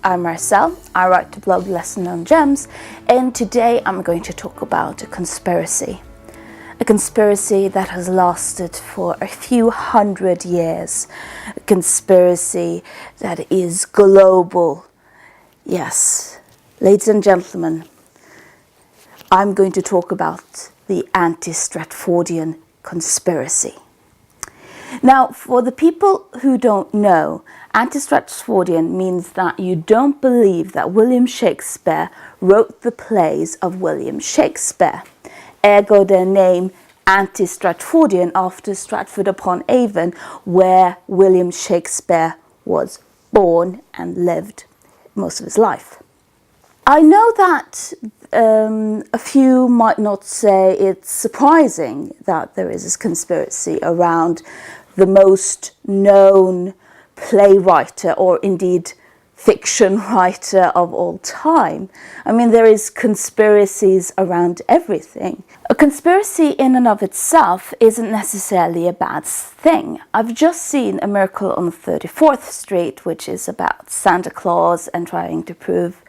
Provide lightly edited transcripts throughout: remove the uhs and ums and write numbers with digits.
I'm Marcel. I write the blog Lesson Known Gems, and today I'm going to talk about a conspiracy. A conspiracy that has lasted for a few hundred years. A conspiracy that is global. Yes, ladies and gentlemen, I'm going to talk about the Anti-Stratfordian conspiracy. Now, for the people who don't know, Anti-Stratfordian means that you don't believe that William Shakespeare wrote the plays of William Shakespeare. Ergo their name Anti-Stratfordian after Stratford-upon-Avon, where William Shakespeare was born and lived most of his life. I know that a few might not say it's surprising that there is this conspiracy around the most known playwright or indeed fiction writer of all time. I mean, there is conspiracies around everything. A conspiracy in and of itself isn't necessarily a bad thing. I've just seen A Miracle on 34th Street, which is about Santa Claus and trying to prove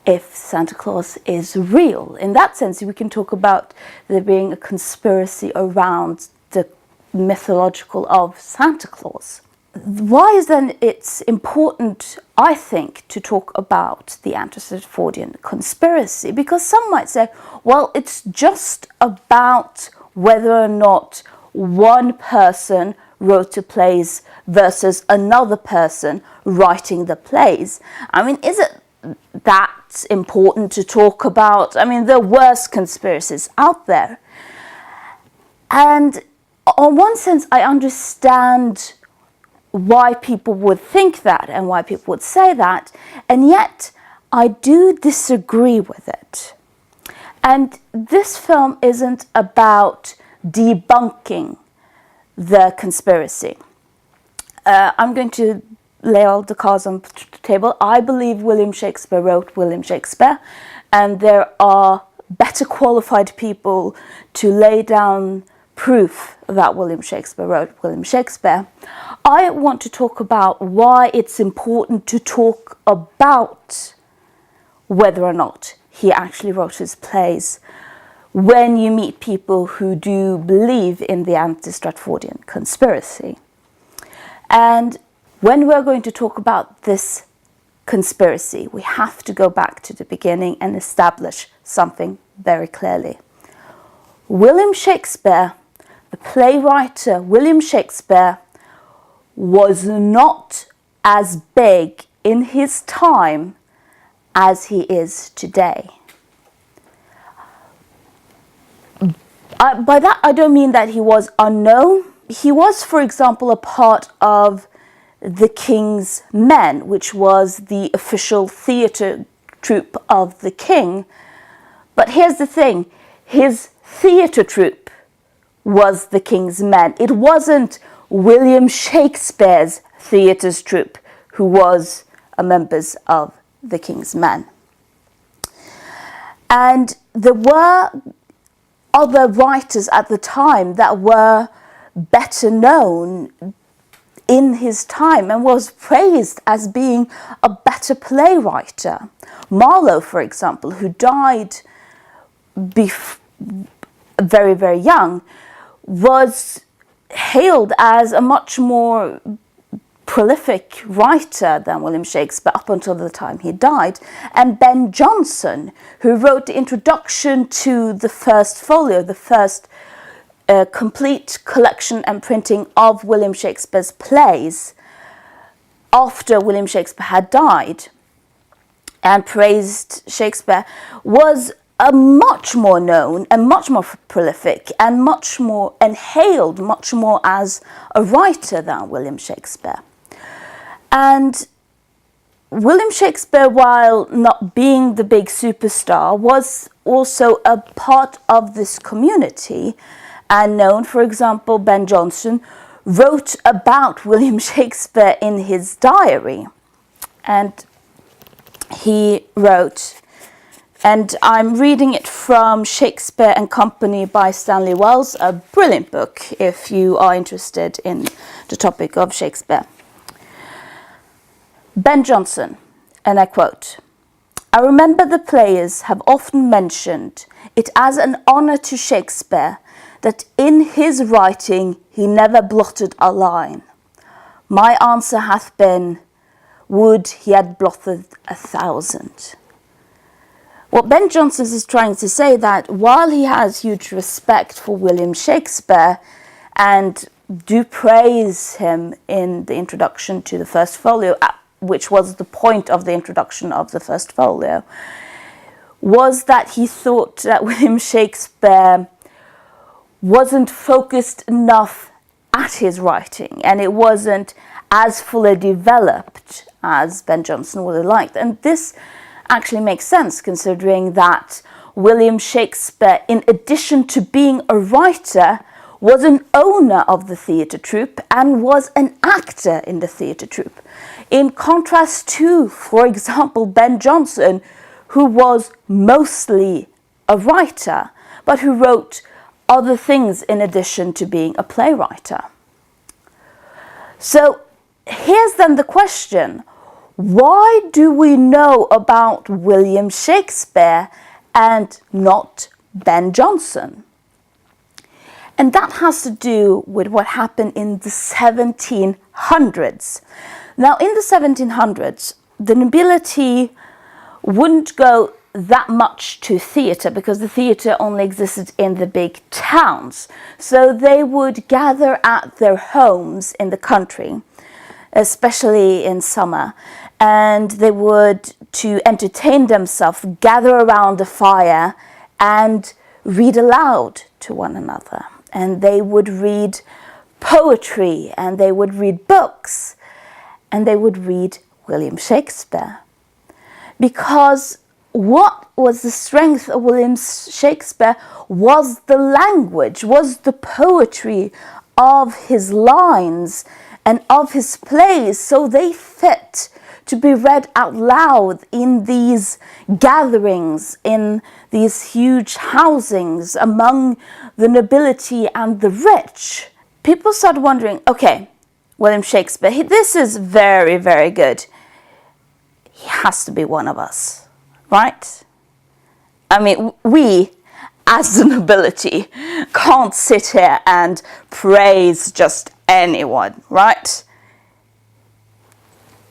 if Santa Claus is real. In that sense, we can talk about there being a conspiracy around the mythological of Santa Claus. Why is then it's important, I think, to talk about the Anti-Stratfordian conspiracy? Because some might say, well, it's just about whether or not one person wrote the plays versus another person writing the plays. I mean, is it that important to talk about? I mean, there are worse conspiracies out there. And on one sense, I understand why people would think that and why people would say that, and yet I do disagree with it. And this film isn't about debunking the conspiracy. I'm going to lay all the cards on the table. I believe William Shakespeare wrote William Shakespeare, and there are better qualified people to lay down proof that William Shakespeare wrote William Shakespeare. I want to talk about why it's important to talk about whether or not he actually wrote his plays when you meet people who do believe in the Anti-Stratfordian conspiracy. And when we're going to talk about this conspiracy, we have to go back to the beginning and establish something very clearly. William Shakespeare, the playwright William Shakespeare, was not as big in his time as he is today. By that, I don't mean that he was unknown. He was, for example, a part of the King's Men, which was the official theatre troupe of the king. But here's the thing, his theatre troupe was the King's Men. It wasn't William Shakespeare's theatre troupe who was a members of the King's Men. And there were other writers at the time that were better known in his time and was praised as being a better playwright. Marlowe, for example, who died very, very young, was hailed as a much more prolific writer than William Shakespeare up until the time he died. And Ben Jonson, who wrote the introduction to the first folio, the first complete collection and printing of William Shakespeare's plays after William Shakespeare had died and praised Shakespeare, was a much more known and much more prolific and much more and hailed much more as a writer than William Shakespeare. And William Shakespeare, while not being the big superstar, was also a part of this community and known. For example, Ben Jonson wrote about William Shakespeare in his diary. And he wrote, and I'm reading it from Shakespeare and Company by Stanley Wells, a brilliant book if you are interested in the topic of Shakespeare. Ben Jonson, And I quote, "I remember the players have often mentioned it as an honour to Shakespeare that in his writing he never blotted a line. My answer hath been, would he had blotted 1,000. What Ben Jonson is trying to say that while he has huge respect for William Shakespeare and do praise him in the introduction to the first folio, which was the point of the introduction of the first folio, was that he thought that William Shakespeare wasn't focused enough at his writing, and it wasn't as fully developed as Ben Jonson would have liked. And this actually makes sense, considering that William Shakespeare, in addition to being a writer, was an owner of the theatre troupe and was an actor in the theatre troupe. In contrast to, for example, Ben Jonson, who was mostly a writer, but who wrote other things in addition to being a playwright. So here's then the question, why do we know about William Shakespeare and not Ben Jonson? And that has to do with what happened in the 1700s. Now, in the 1700s, the nobility wouldn't go that much to theatre because the theatre only existed in the big towns. So they would gather at their homes in the country, especially in summer, and they would, to entertain themselves, gather around a fire and read aloud to one another. And they would read poetry, and they would read books, and they would read William Shakespeare. Because what was the strength of William Shakespeare was the language, was the poetry of his lines and of his plays. So they fit to be read out loud in these gatherings, in these huge housings among the nobility and the rich. People started wondering, okay, William Shakespeare, this is very, very good. He has to be one of us, right? I mean, we, as the nobility, can't sit here and praise just anyone, right?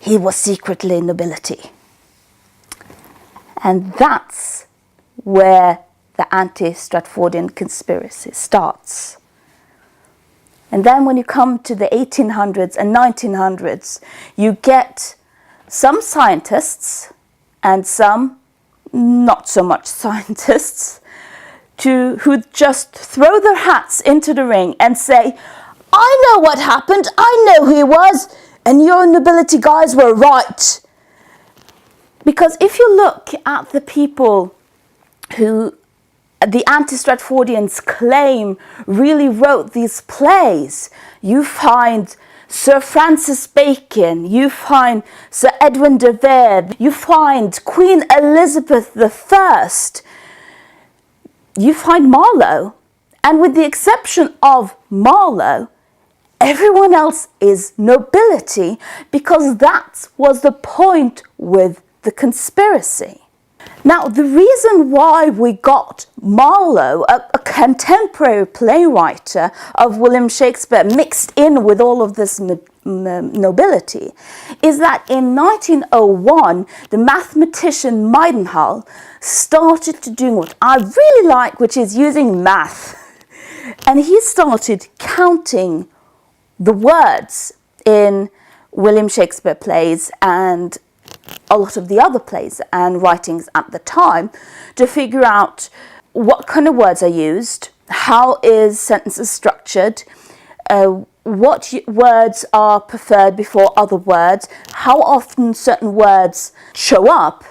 He was secretly nobility. And that's where the Anti-Stratfordian conspiracy starts. And then when you come to the 1800s and 1900s, you get some scientists and some not so much scientists who just throw their hats into the ring and say, I know what happened, I know who he was, and your nobility guys were right. Because if you look at the people who the Anti-Stratfordians claim really wrote these plays, you find Sir Francis Bacon, you find Sir Edwin de Vere, you find Queen Elizabeth I, you find Marlowe. And with the exception of Marlowe, everyone else is nobility, because that was the point with the conspiracy. Now, the reason why we got Marlowe, a contemporary playwright of William Shakespeare, mixed in with all of this nobility, is that in 1901, the mathematician Meidenhall started to do what I really like, which is using math. And he started counting the words in William Shakespeare plays and a lot of the other plays and writings at the time to figure out what kind of words are used, how is sentences structured, what words are preferred before other words, how often certain words show up.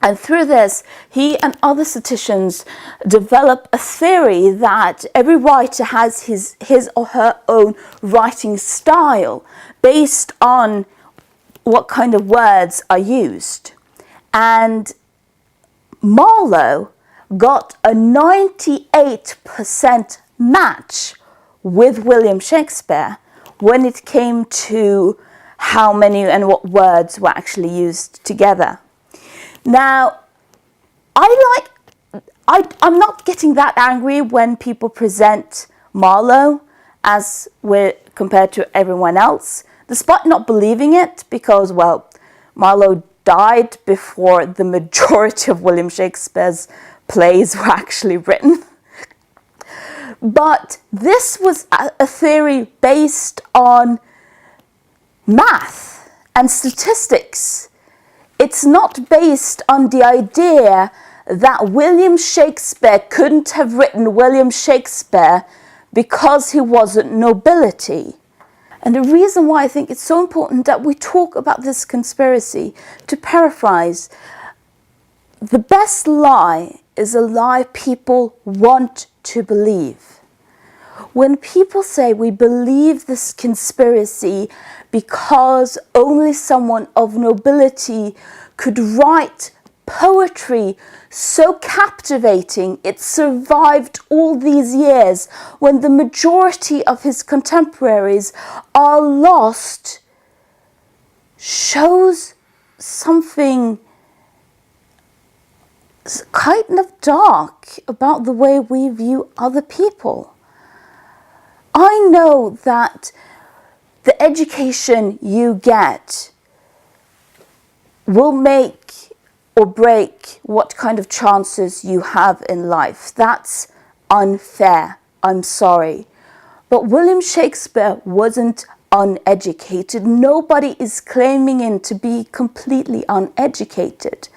And through this, he and other statisticians develop a theory that every writer has his or her own writing style based on what kind of words are used. And Marlowe got a 98% match with William Shakespeare when it came to how many and what words were actually used together. Now, I'm not getting that angry when people present Marlowe as compared to everyone else, despite not believing it, because, well, Marlowe died before the majority of William Shakespeare's plays were actually written. But this was a theory based on math and statistics. It's not based on the idea that William Shakespeare couldn't have written William Shakespeare because he wasn't nobility. And the reason why I think it's so important that we talk about this conspiracy, to paraphrase, the best lie is a lie people want to believe. When people say we believe this conspiracy because only someone of nobility could write poetry so captivating it survived all these years when the majority of his contemporaries are lost, shows something kind of dark about the way we view other people. I know that the education you get will make or break what kind of chances you have in life. That's unfair. I'm sorry. But William Shakespeare wasn't uneducated. Nobody is claiming him to be completely uneducated.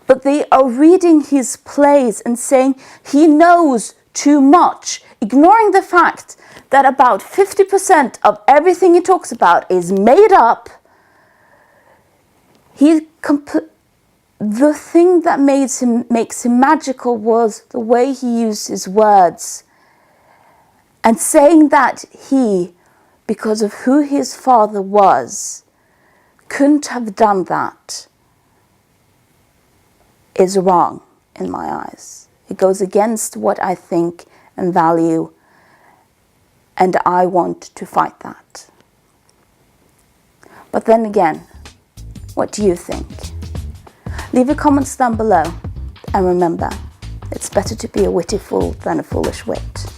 But they are reading his plays and saying he knows too much, ignoring the fact that about 50% of everything he talks about is made up. The thing that makes him magical was the way he used his words. And saying that he, because of who his father was, couldn't have done that is wrong in my eyes. It goes against what I think and value, and I want to fight that. But then again, what do you think? Leave your comments down below, and remember, it's better to be a witty fool than a foolish wit.